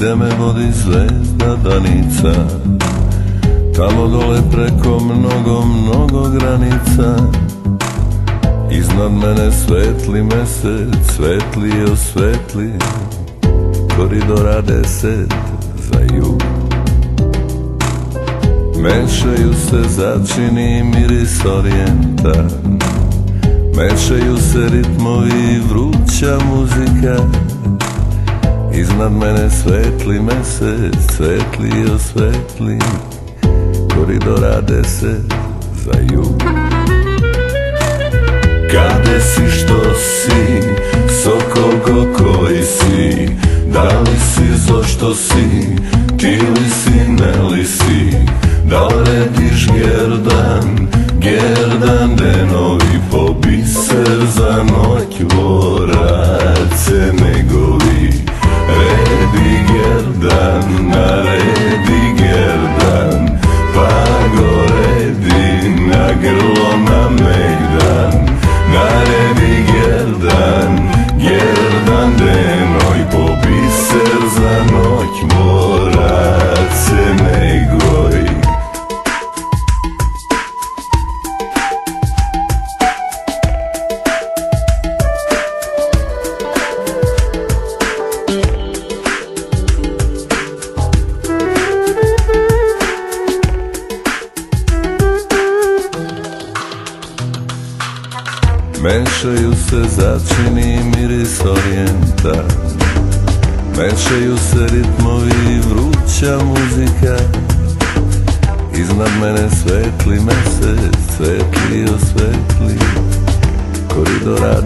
gde me vodi zvezda danica. Tamo dole preko mnogo granica. Iznad mene svetli mesec, svetli osvetli Koridora 10 za jug. Mešaju se začini i miris orijenta, mešaju se ritmovi i vruća muzika. Iznad mene svetli mesec, svetli osvetli Koridora 10 za jug. Gde si, što si, sokol koji si, da li si, zašto si, ti li si, ne li si, da li rediš gerdan denovi po biser za noć vorace negovi. Redi gerdan, naredi gerdan, pa go redi na grlo na megdan. Naredi gerdan denoj po biser za noć morace negoj. Mešaju se začini i miris orijenta, mešaju se ritmovi i vruća muzika. Iznad mene svetli mesec, svetli osvetli Koridora